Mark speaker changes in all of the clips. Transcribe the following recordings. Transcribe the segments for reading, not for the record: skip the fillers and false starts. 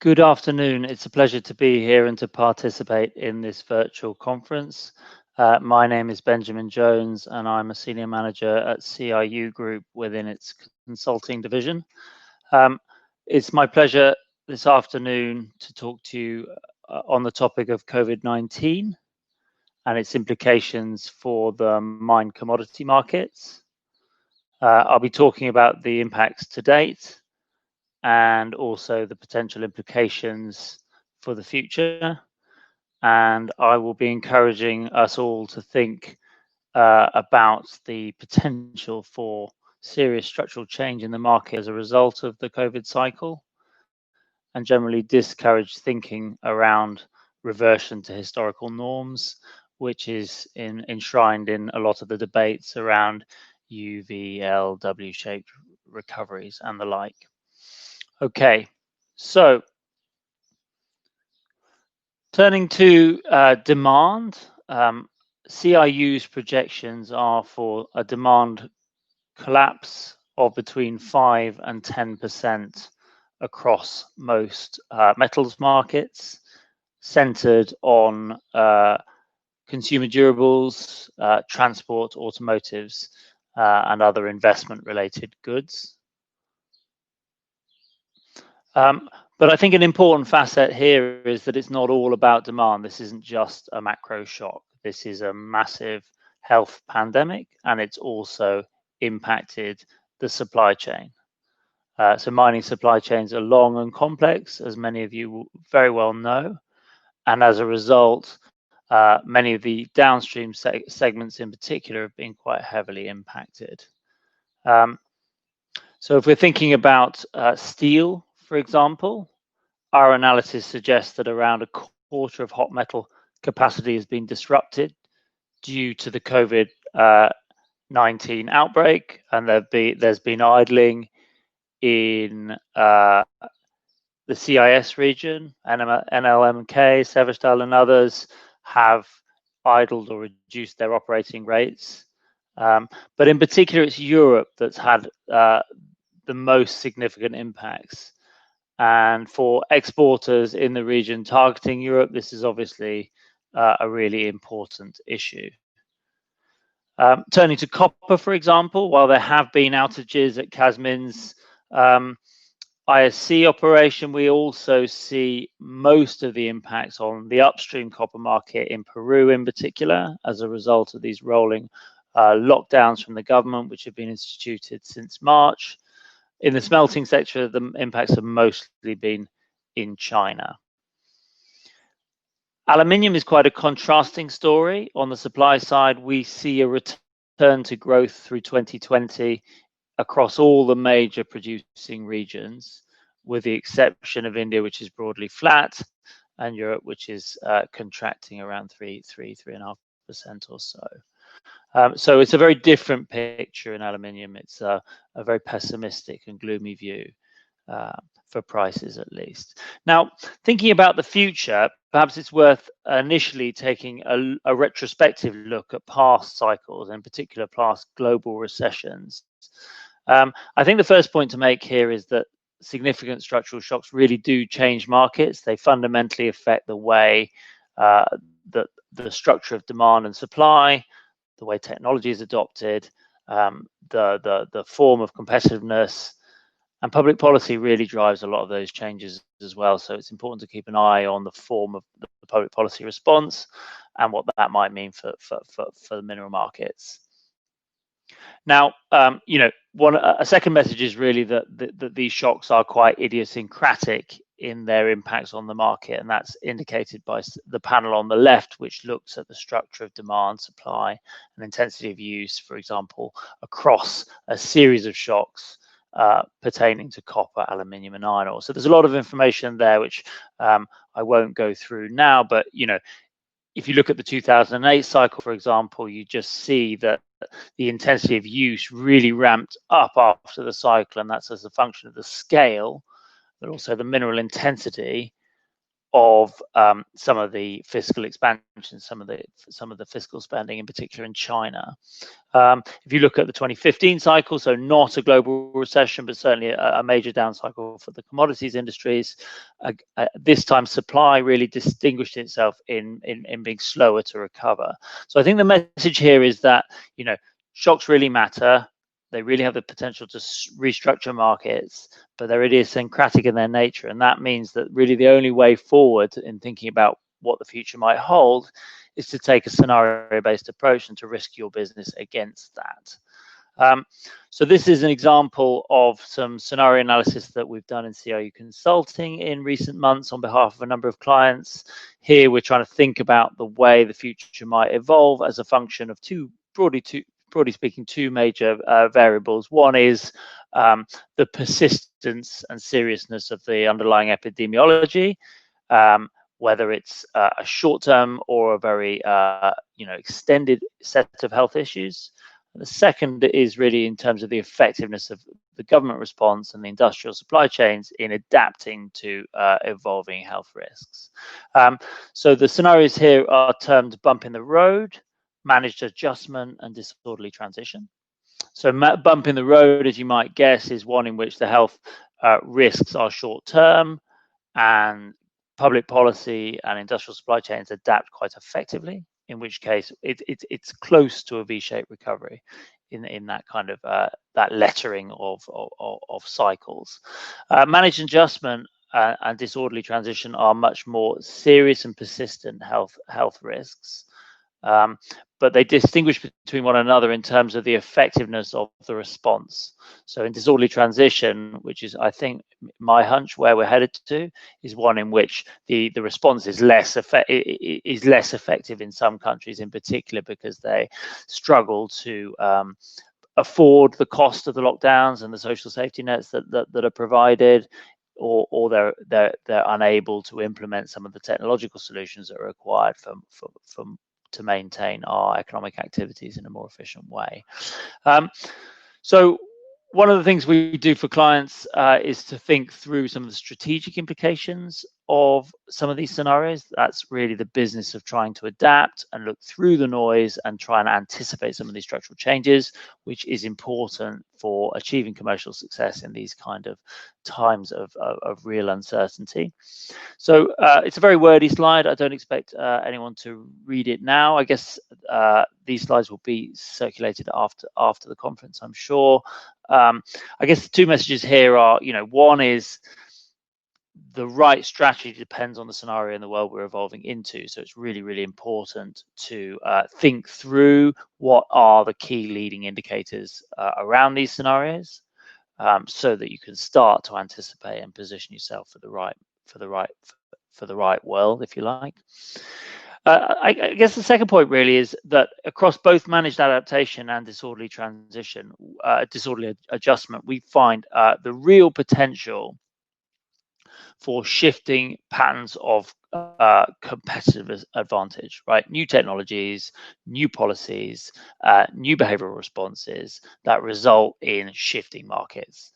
Speaker 1: Good afternoon. It's a pleasure to be here and to participate in this virtual conference. My name is Benjamin Jones, and I'm a senior manager at CRU Group within its consulting division. It's my pleasure this afternoon to talk to you on the topic of COVID-19 and its implications for the mine commodity markets. I'll be talking about the impacts to date and also the potential implications for the future. And I will be encouraging us all to think about the potential for serious structural change in the market as a result of the COVID cycle, and generally discourage thinking around reversion to historical norms, which is enshrined in a lot of the debates around UV, W-shaped recoveries and the like. Okay, so turning to demand, CRU's projections are for a demand collapse of between 5 and 10% across most metals markets, centered on consumer durables, transport, automotives, and other investment-related goods. But I think an important facet here is that it's not all about demand. This isn't just a macro shock. This is a massive health pandemic, and it's also impacted the supply chain. So mining supply chains are long and complex, as many of you very well know. And as a result, many of the downstream segments in particular have been quite heavily impacted. So if we're thinking about steel, for example, our analysis suggests that around a quarter of hot metal capacity has been disrupted due to the COVID-19 outbreak, and there's been idling in the CIS region. NLMK, Severstal, and others have idled or reduced their operating rates. But in particular, it's Europe that's had the most significant impacts. And for exporters in the region targeting Europe, this is obviously a really important issue. Turning to copper, for example, while there have been outages at Kasmin's ISC operation, we also see most of the impacts on the upstream copper market in Peru in particular, as a result of these rolling lockdowns from the government, which have been instituted since March. In the smelting sector, the impacts have mostly been in China. Aluminium is quite a contrasting story. On the supply side, we see a return to growth through 2020 across all the major producing regions, with the exception of India, which is broadly flat, and Europe, which is contracting around 3.5% or so. So it's a very different picture in aluminium. It's a very pessimistic and gloomy view for prices, at least. Now, thinking about the future, perhaps it's worth initially taking a retrospective look at past cycles, in particular past global recessions. I think the first point to make here is that significant structural shocks really do change markets. They fundamentally affect the way that the structure of demand and supply, the way technology is adopted, the form of competitiveness, and public policy really drives a lot of those changes as well. So it's important to keep an eye on the form of the public policy response and what that might mean for the mineral markets. Now, a second message is really that these shocks are quite idiosyncratic in their impacts on the market, and that's indicated by the panel on the left, which looks at the structure of demand, supply, and intensity of use, for example, across a series of shocks pertaining to copper, aluminium, and iron ore. So there's a lot of information there, which I won't go through now, but if you look at the 2008 cycle, for example, you just see that the intensity of use really ramped up after the cycle, and that's as a function of the scale, but also the mineral intensity of some of the fiscal expansion, some of the fiscal spending, in particular in China. If you look at the 2015 cycle, so not a global recession, but certainly a major down cycle for the commodities industries, this time supply really distinguished itself in being slower to recover. So I think the message here is that, you know, shocks really matter. They really have the potential to restructure markets, but they're idiosyncratic in their nature. And that means that really the only way forward in thinking about what the future might hold is to take a scenario-based approach and to risk your business against that. So this is an example of some scenario analysis that we've done in CRU Consulting in recent months on behalf of a number of clients. Here we're trying to think about the way the future might evolve as a function of broadly speaking, two major variables. One is the persistence and seriousness of the underlying epidemiology, whether it's a short-term or a very extended set of health issues. And the second is really in terms of the effectiveness of the government response and the industrial supply chains in adapting to evolving health risks. So the scenarios here are termed bump in the road, managed adjustment, and disorderly transition. So bump in the road, as you might guess, is one in which the health risks are short-term and public policy and industrial supply chains adapt quite effectively, in which case it's close to a V-shaped recovery in that kind of that lettering of cycles. Managed adjustment and disorderly transition are much more serious and persistent health risks. But they distinguish between one another in terms of the effectiveness of the response. So in disorderly transition, which is, I think, my hunch where we're headed to, is one in which the response is less effective in some countries, in particular because they struggle to afford the cost of the lockdowns and the social safety nets that are provided, or they're unable to implement some of the technological solutions that are required to maintain our economic activities in a more efficient way. So one of the things we do for clients is to think through some of the strategic implications of some of these scenarios. That's really the business of trying to adapt and look through the noise and try and anticipate some of these structural changes, which is important for achieving commercial success in these kind of times of real uncertainty. So it's a very wordy slide. I don't expect anyone to read it now. I guess these slides will be circulated after the conference, I'm sure. I guess the two messages here are, one is the right strategy depends on the scenario and the world we're evolving into. So it's really, really important to think through what are the key leading indicators around these sscenarios, so that you can start to anticipate and position yourself for the right world, if you like. I guess the second point really is that across both managed adaptation and disorderly transition, disorderly adjustment, we find the real potential for shifting patterns of competitive advantage, right? New technologies, new policies, new behavioral responses that result in shifting markets.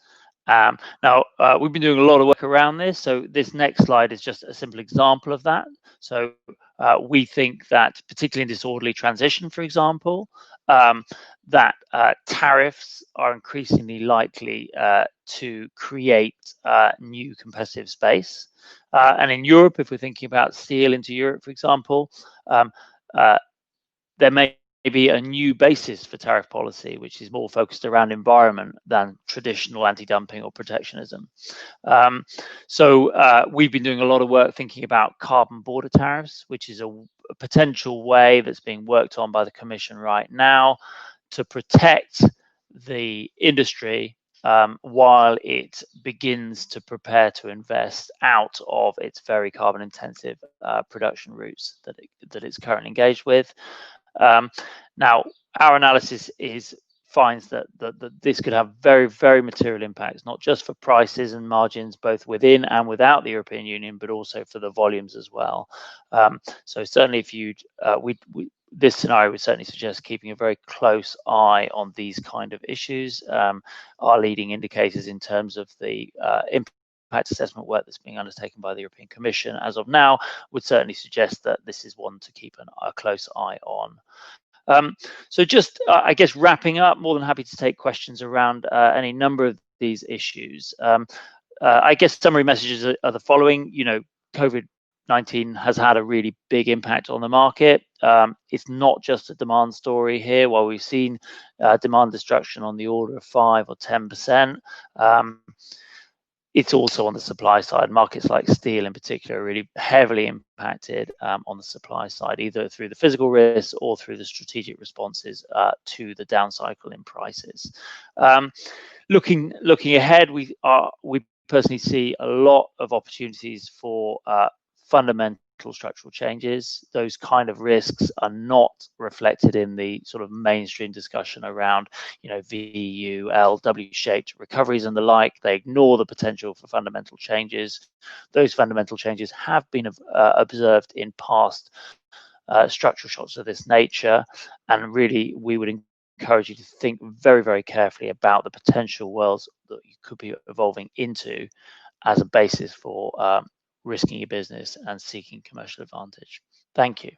Speaker 1: Now, we've been doing a lot of work around this. So this next slide is just a simple example of that. So we think that particularly in disorderly transition, for example, that tariffs are increasingly likely to create new competitive space. And in Europe, if we're thinking about steel into Europe, for example, there may be a new basis for tariff policy, which is more focused around environment than traditional anti-dumping or protectionism. So we've been doing a lot of work thinking about carbon border tariffs, which is a potential way that's being worked on by the Commission right now to protect the industry while it begins to prepare to invest out of its very carbon intensive production routes that it's currently engaged with. Now, our analysis finds that this could have very, very material impacts, not just for prices and margins, both within and without the European Union, but also for the volumes as well. So certainly, if this scenario would certainly suggest keeping a very close eye on these kind of issues. Our leading indicators in terms of the impact assessment work that's being undertaken by the European Commission as of now would certainly suggest that this is one to keep a close eye on. So just, I guess, wrapping up, more than happy to take questions around any number of these issues. I guess summary messages are the following. COVID-19 has had a really big impact on the market. It's not just a demand story here. While we've seen demand destruction on the order of 5 or 10%, it's also on the supply side. Markets like steel in particular are really heavily impacted on the supply side, either through the physical risks or through the strategic responses to the down cycle in prices. Looking ahead, we personally see a lot of opportunities for fundamental structural changes. Those kind of risks are not reflected in the sort of mainstream discussion around, V, L, W-shaped recoveries and the like. They ignore the potential for fundamental changes. Those fundamental changes have been observed in past structural shocks of this nature, and really we would encourage you to think very, very carefully about the potential worlds that you could be evolving into as a basis for risking your business and seeking commercial advantage. Thank you.